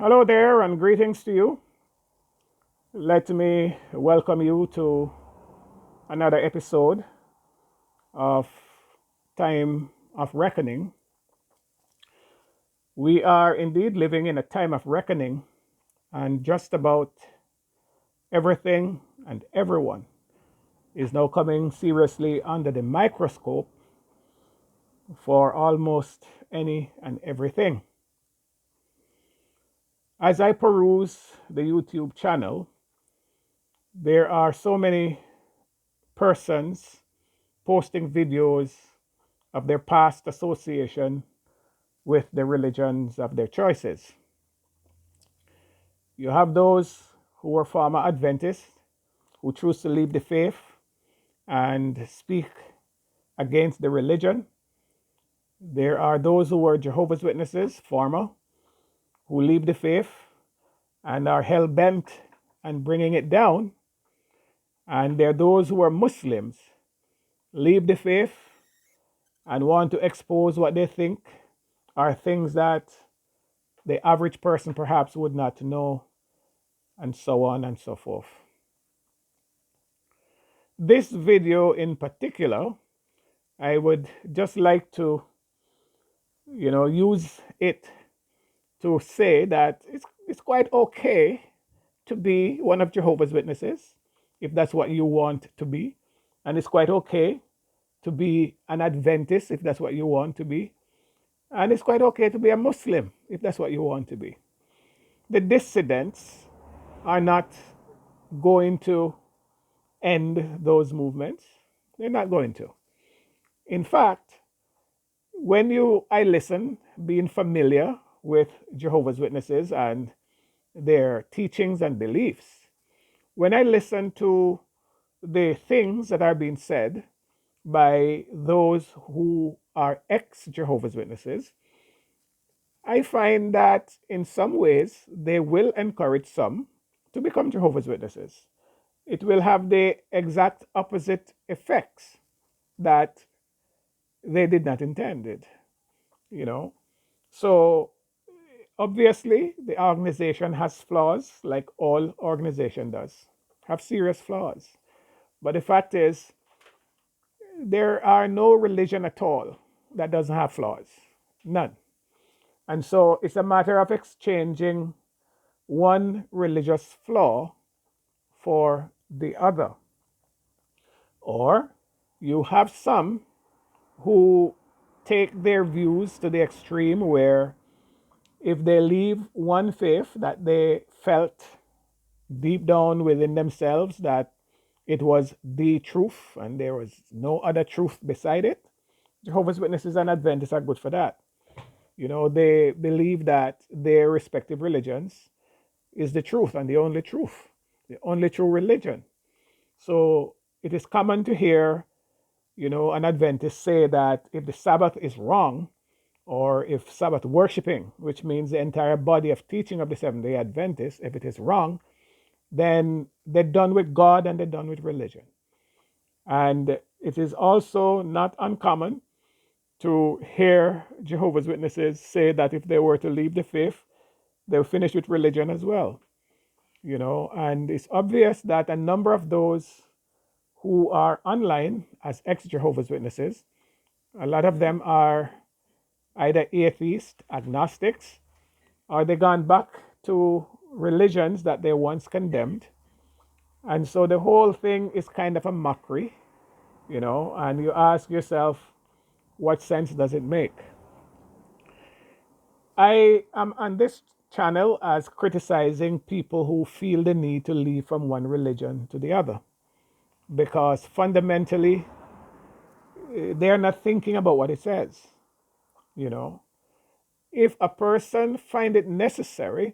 Hello there, and greetings to you. Let me welcome you to another episode of Time of Reckoning. We are indeed living in a time of reckoning, and just about everything and everyone is now coming seriously under the microscope for almost any and everything. As I peruse the YouTube channel, there are so many persons posting videos of their past association with the religions of their choices. You have those who were former Adventists who choose to leave the faith and speak against the religion. There are those who were Jehovah's Witnesses, former, who leave the faith and are hell bent on bringing it down. And there are those who are Muslims, leave the faith and want to expose what they think are things that the average person perhaps would not know, and so on and so forth. This video in particular, I would just like to, use it to say that it's quite okay to be one of Jehovah's Witnesses, if that's what you want to be. And it's quite okay to be an Adventist, if that's what you want to be. And it's quite okay to be a Muslim, if that's what you want to be. The dissidents are not going to end those movements. They're not going to. In fact, I listen, being familiar with Jehovah's Witnesses and their teachings and beliefs, when I listen to the things that are being said by those who are ex Jehovah's Witnesses, I find that in some ways they will encourage some to become Jehovah's Witnesses. It will have the exact opposite effects that they did not intend it, you know. So obviously the organization has flaws, like all organization does, have serious flaws. But the fact is, there are no religion at all that doesn't have flaws. None. And so it's a matter of exchanging one religious flaw for the other. Or you have some who take their views to the extreme where if they leave one faith that they felt deep down within themselves that it was the truth and there was no other truth beside it, Jehovah's Witnesses and Adventists are good for that. They believe that their respective religions is the truth and the only truth, the only true religion. So it is common to hear, an Adventist say that if the Sabbath is wrong, or if Sabbath worshiping, which means the entire body of teaching of the Seventh day Adventists, if it is wrong, then they're done with God and they're done with religion. And it is also not uncommon to hear Jehovah's Witnesses say that if they were to leave the faith, they'll finish with religion as well. And it's obvious that a number of those who are online as ex Jehovah's Witnesses, a lot of them are either atheists, agnostics, or they gone back to religions that they once condemned. And so the whole thing is kind of a mockery, and you ask yourself, what sense does it make? I am on this channel as criticizing people who feel the need to leave from one religion to the other, because fundamentally they are not thinking about what it says. If a person find it necessary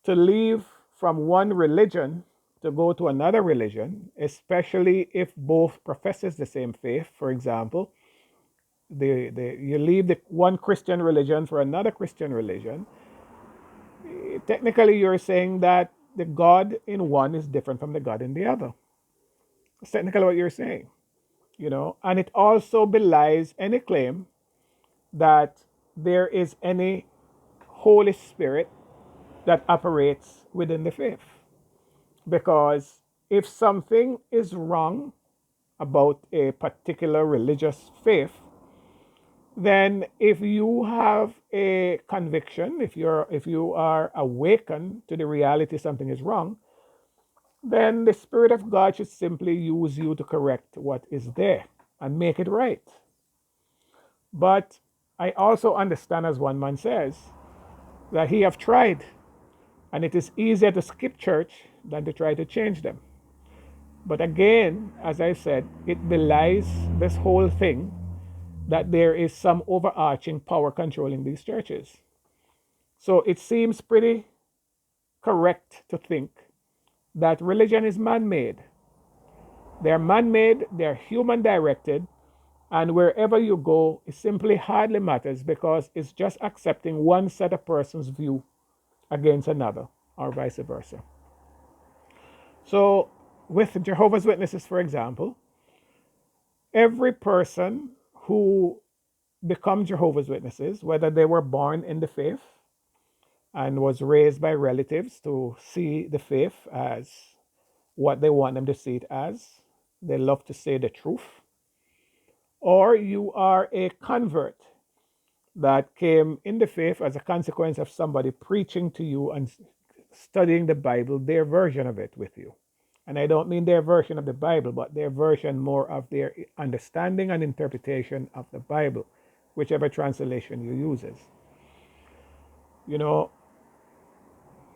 to leave from one religion to go to another religion, especially if both professes the same faith, for example, you leave the one Christian religion for another Christian religion, technically you're saying that the God in one is different from the God in the other. That's technically what you're saying, and it also belies any claim that there is any Holy Spirit that operates within the faith. Because if something is wrong about a particular religious faith, then if you have a conviction, if you are awakened to the reality something is wrong, then the Spirit of God should simply use you to correct what is there and make it right. But I also understand, as one man says, that he have tried, and it is easier to skip church than to try to change them. But again, as I said, it belies this whole thing that there is some overarching power controlling these churches. So it seems pretty correct to think that religion is man made. They're man made, they're human directed, and wherever you go, it simply hardly matters because it's just accepting one set of persons' view against another, or vice versa. So, with Jehovah's Witnesses, for example, every person who become Jehovah's Witnesses, whether they were born in the faith and was raised by relatives to see the faith as what they want them to see it as, they love to say the truth, or you are a convert that came in the faith as a consequence of somebody preaching to you and studying the Bible, their version of it with you. And I don't mean their version of the Bible, but their version more of their understanding and interpretation of the Bible, whichever translation you uses. You know,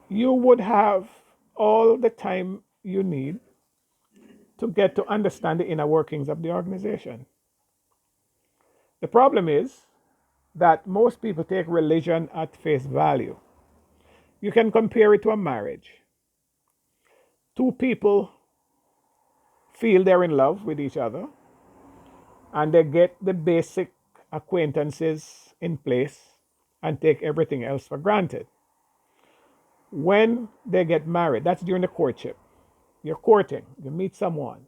you would have all the time you need to get to understand the inner workings of the organization. The problem is that most people take religion at face value. You can compare it to a marriage. Two people feel they're in love with each other and they get the basic acquaintances in place and take everything else for granted. When they get married, that's during the courtship. You're courting, you meet someone,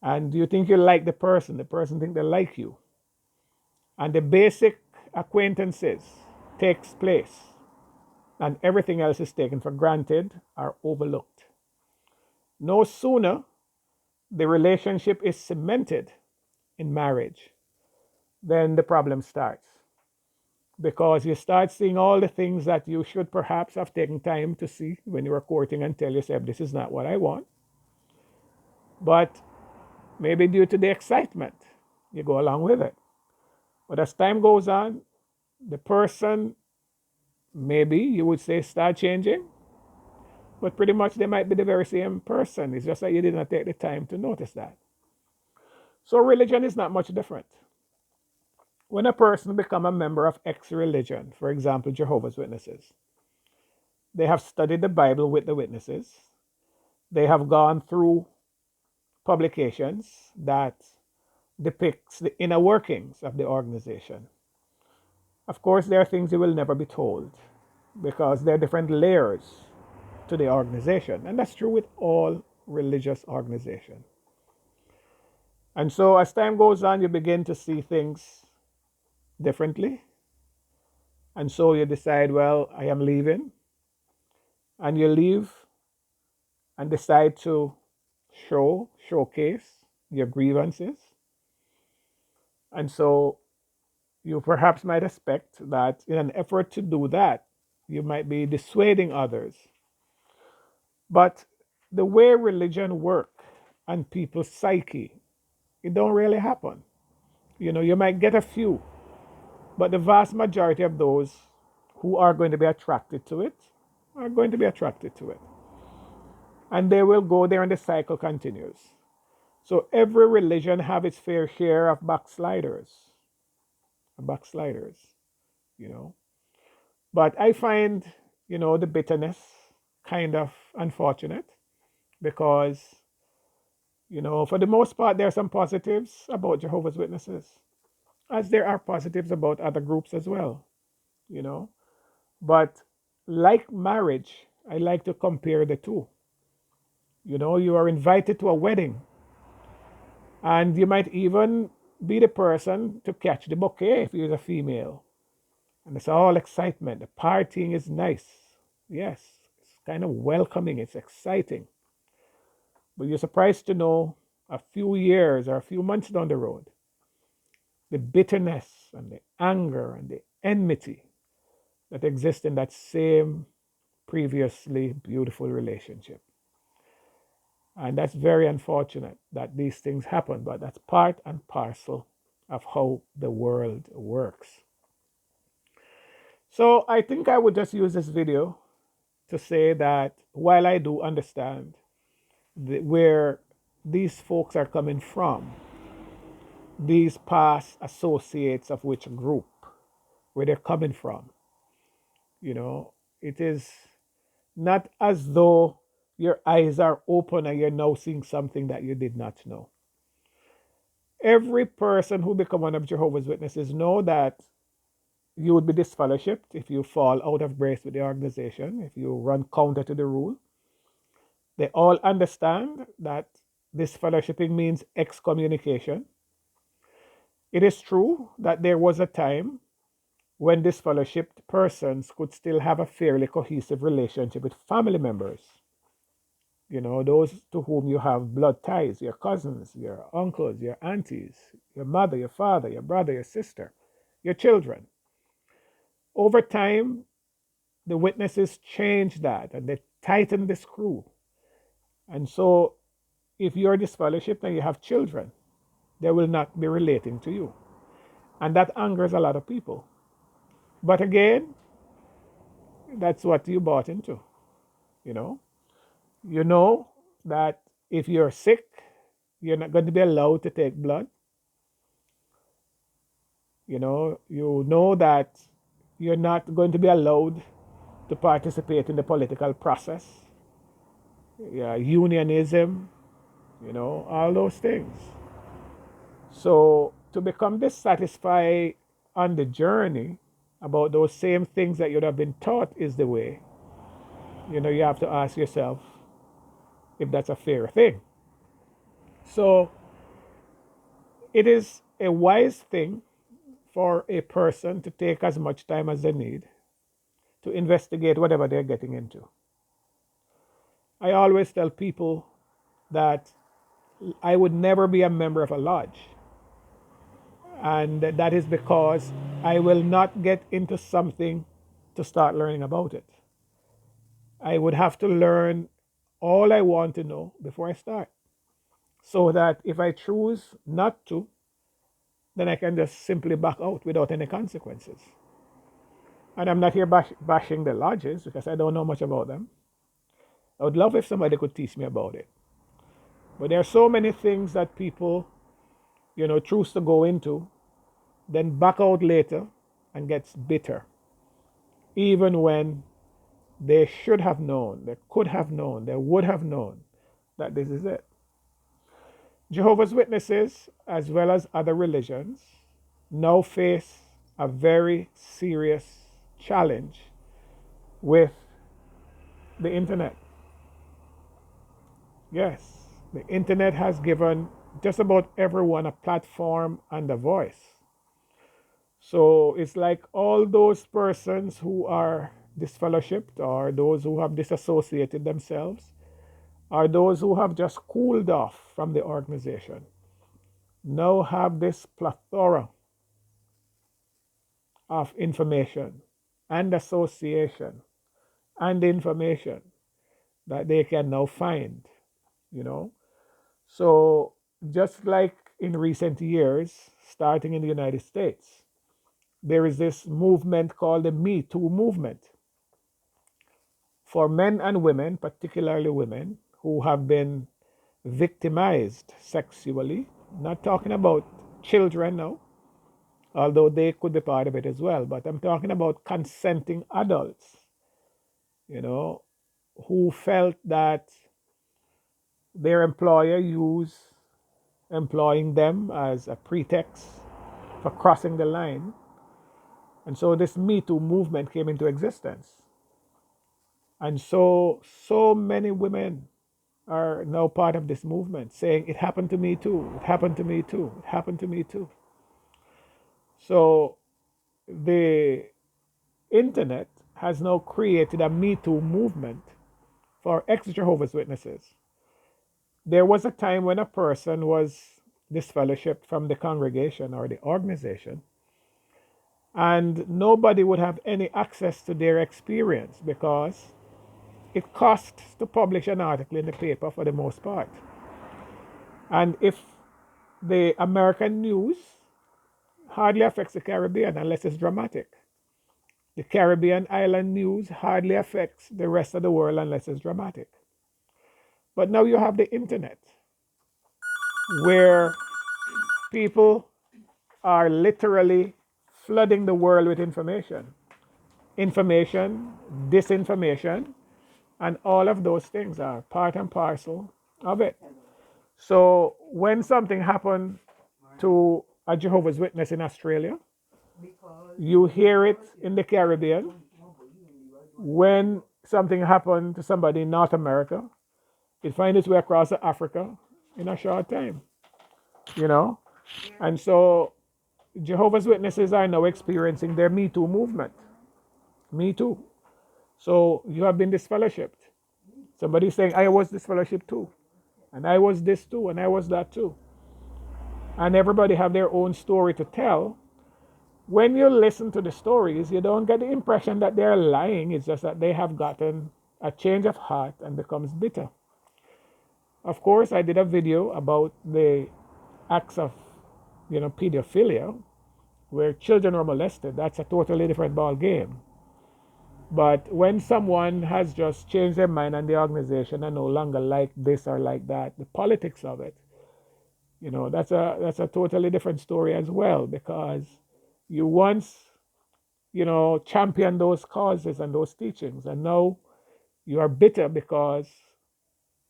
and you think you like the person think they like you. And the basic acquaintances takes place, and everything else is taken for granted or overlooked. No sooner the relationship is cemented in marriage, then the problem starts. Because you start seeing all the things that you should perhaps have taken time to see when you were courting and tell yourself, this is not what I want. But maybe due to the excitement, you go along with it. But as time goes on, the person, maybe you would say, start changing. But pretty much they might be the very same person. It's just that you did not take the time to notice that. So religion is not much different. When a person becomes a member of X religion, for example, Jehovah's Witnesses, they have studied the Bible with the witnesses. They have gone through publications that depicts the inner workings of the organization. Of course, there are things you will never be told because there are different layers to the organization. And that's true with all religious organizations. And so as time goes on, you begin to see things differently. And so you decide, well, I am leaving. And you leave and decide to showcase your grievances. And so you perhaps might expect that in an effort to do that, you might be dissuading others. But the way religion works and people's psyche, it don't really happen. You know, you might get a few, but the vast majority of those who are going to be attracted to it are going to be attracted to it. And they will go there and the cycle continues. So every religion have its fair share of backsliders, you know. But I find, you know, the bitterness kind of unfortunate because, you know, for the most part, there are some positives about Jehovah's Witnesses, as there are positives about other groups as well, you know. But like marriage, I like to compare the two. You know, you are invited to a wedding, and you might even be the person to catch the bouquet if you're a female. And it's all excitement. The partying is nice. Yes, it's kind of welcoming, it's exciting. But you're surprised to know a few years or a few months down the road, the bitterness and the anger and the enmity that exist in that same previously beautiful relationship. And that's very unfortunate that these things happen, but that's part and parcel of how the world works. So I think I would just use this video to say that while I do understand where these folks are coming from, these past associates of which group, where they're coming from, you know, it is not as though your eyes are open and you're now seeing something that you did not know. Every person who become one of Jehovah's Witnesses know that you would be disfellowshipped if you fall out of grace with the organization, if you run counter to the rule. They all understand that this fellowshipping means excommunication. It is true that there was a time when disfellowshipped persons could still have a fairly cohesive relationship with family members, those to whom you have blood ties, your cousins, your uncles, your aunties, your mother, your father, your brother, your sister, your children. Over time, the witnesses changed that and they tightened the screw. And so, if you're disfellowshipped and you have children, they will not be relating to you. And that angers a lot of people. But again, that's what you bought into, you know. You know that if you're sick, you're not going to be allowed to take blood. You know that you're not going to be allowed to participate in the political process. Yeah, unionism, all those things. So to become dissatisfied on the journey about those same things that you'd have been taught is the way, you have to ask yourself if that's a fair thing. So it is a wise thing for a person to take as much time as they need to investigate whatever they're getting into. I always tell people that I would never be a member of a lodge. And that is because I will not get into something to start learning about it. I would have to learn all I want to know before I start. So that if I choose not to, then I can just simply back out without any consequences. And I'm not here bashing the lodges because I don't know much about them. I would love if somebody could teach me about it. But there are so many things that people, choose to go into, then back out later and gets bitter. Even when they should have known, they could have known, they would have known that this is it. Jehovah's Witnesses, as well as other religions, now face a very serious challenge with the internet. Yes, the internet has given just about everyone a platform and a voice. So it's like all those persons who are disfellowshipped or those who have disassociated themselves or those who have just cooled off from the organization now have this plethora of information and association and information that they can now find, you know. So just like in recent years, starting in the United States, there is this movement called the Me Too movement for men and women, particularly women, who have been victimized sexually. Not talking about children now, although they could be part of it as well, but I'm talking about consenting adults, you know, who felt that their employer used employing them as a pretext for crossing the line. And so this Me Too movement came into existence. And so many women are now part of this movement saying, it happened to me too, it happened to me too, it happened to me too. So the internet has now created a Me Too movement for ex Jehovah's Witnesses. There was a time when a person was disfellowshipped from the congregation or the organization, and nobody would have any access to their experience because it costs to publish an article in the paper for the most part. And if the American news hardly affects the Caribbean unless it's dramatic. The Caribbean island news hardly affects the rest of the world unless it's dramatic. But now you have the internet where people are literally flooding the world with information. Information, disinformation, and all of those things are part and parcel of it. So when something happened to a Jehovah's Witness in Australia, you hear it in the Caribbean. When something happened to somebody in North America, it finds its way across Africa in a short time, you know? And so Jehovah's Witnesses are now experiencing their Me Too movement. Me Too. So you have been disfellowshipped. Somebody's saying, I was disfellowshipped too. And I was this too, and I was that too. And everybody have their own story to tell. When you listen to the stories, you don't get the impression that they're lying. It's just that they have gotten a change of heart and becomes bitter. Of course, I did a video about the acts of, pedophilia, where children were molested. That's a totally different ball game. But when someone has just changed their mind and the organization and no longer like this or like that, the politics of it, that's a totally different story as well, because you once, championed those causes and those teachings, and now you are bitter because,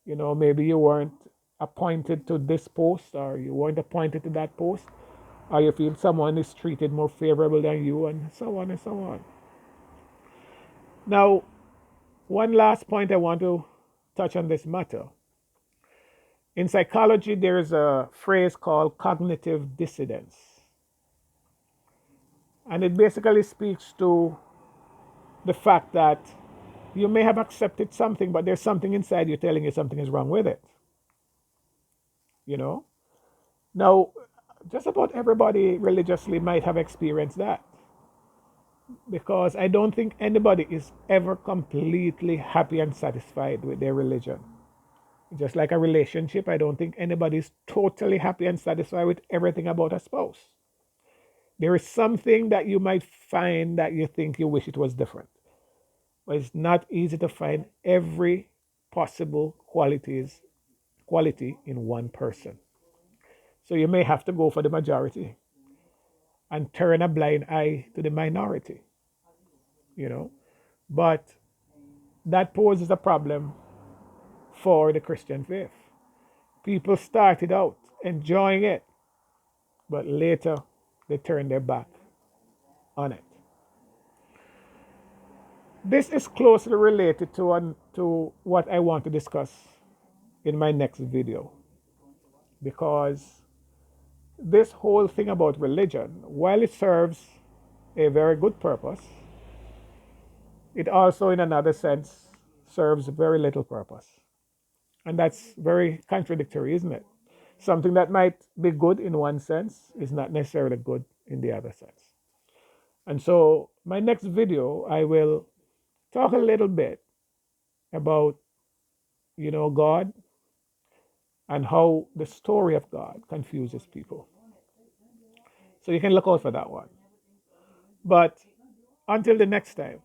maybe you weren't appointed to this post or you weren't appointed to that post, or you feel someone is treated more favorable than you, and so on and so on. Now, one last point I want to touch on this matter. In psychology, there is a phrase called cognitive dissonance. And it basically speaks to the fact that you may have accepted something, but there's something inside you telling you something is wrong with it. Now, just about everybody religiously might have experienced that, because I don't think anybody is ever completely happy and satisfied with their religion. Just like a relationship, I don't think anybody is totally happy and satisfied with everything about a spouse. There is something that you might find that you think you wish it was different. But it's not easy to find every possible quality in one person. So you may have to go for the majority and turn a blind eye to the minority, But that poses a problem for the Christian faith. People started out enjoying it, but later they turned their back on it. This is closely related to what I want to discuss in my next video, because this whole thing about religion, while it serves a very good purpose, it also, in another sense, serves very little purpose. And that's very contradictory, isn't it? Something that might be good in one sense is not necessarily good in the other sense. And so, my next video, I will talk a little bit about, God and how the story of God confuses people. So you can look out for that one. But until the next time,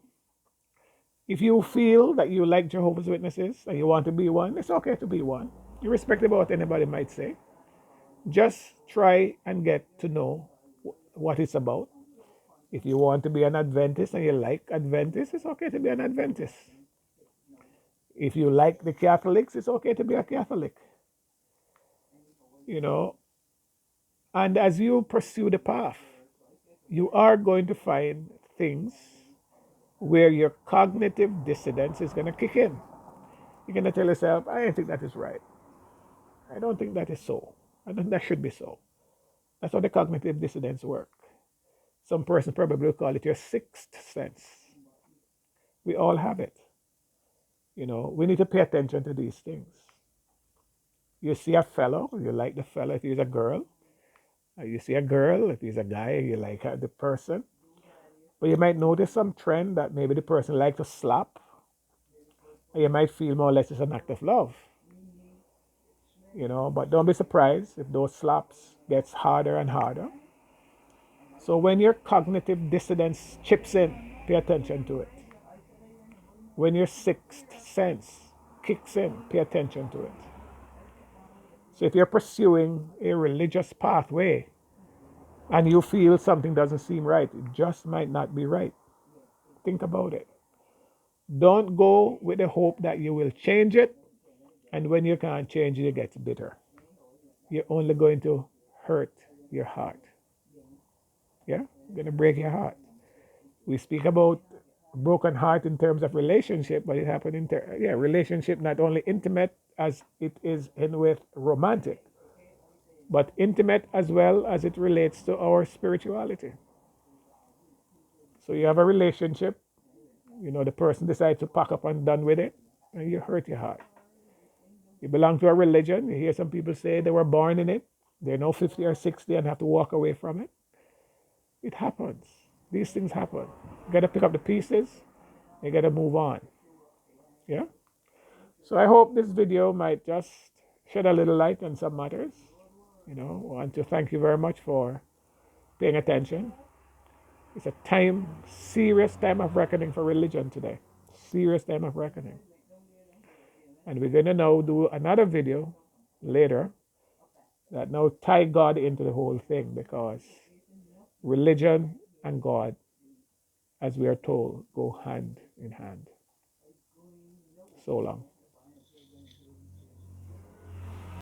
if you feel that you like Jehovah's Witnesses and you want to be one, it's okay to be one, irrespective of what anybody might say. Just try and get to know what it's about. If you want to be an Adventist and you like Adventists, it's okay to be an Adventist. If you like the Catholics, it's okay to be a Catholic. And as you pursue the path, you are going to find things where your cognitive dissonance is going to kick in. You're going to tell yourself, I don't think that is right. I don't think that is so. I don't think that should be so. That's how the cognitive dissonance works. Some person probably will call it your sixth sense. We all have it. You know, we need to pay attention to these things. You see a fellow, you like the fellow if he's a girl. You see a girl, if he's a guy, you like the person. But you might notice some trend that maybe the person likes to slap. And you might feel more or less it's an act of love. You know, but don't be surprised if those slaps gets harder and harder. So when your cognitive dissonance chips in, pay attention to it. When your sixth sense kicks in, pay attention to it. So if you're pursuing a religious pathway and you feel something doesn't seem right, it just might not be right. Think about it. Don't go with the hope that you will change it, and when you can't change it, you get bitter. You're only going to hurt your heart. Yeah? You're going to break your heart. We speak about broken heart in terms of relationship, but it happened in relationship not only intimate as it is in with romantic, but intimate as well as it relates to our spirituality. So you have a relationship, you know, the person decides to pack up and done with it, and you hurt your heart. You belong to a religion, you hear some people say they were born in it, they're now 50 or 60 and have to walk away from it. It happens. These things happen. You gotta pick up the pieces, you gotta move on. Yeah? So I hope this video might just shed a little light on some matters. You know, I want to thank you very much for paying attention. It's a time, serious time of reckoning for religion today. Serious time of reckoning. And we're going to now do another video later that now tie God into the whole thing, because religion and God, as we are told, go hand in hand. So long.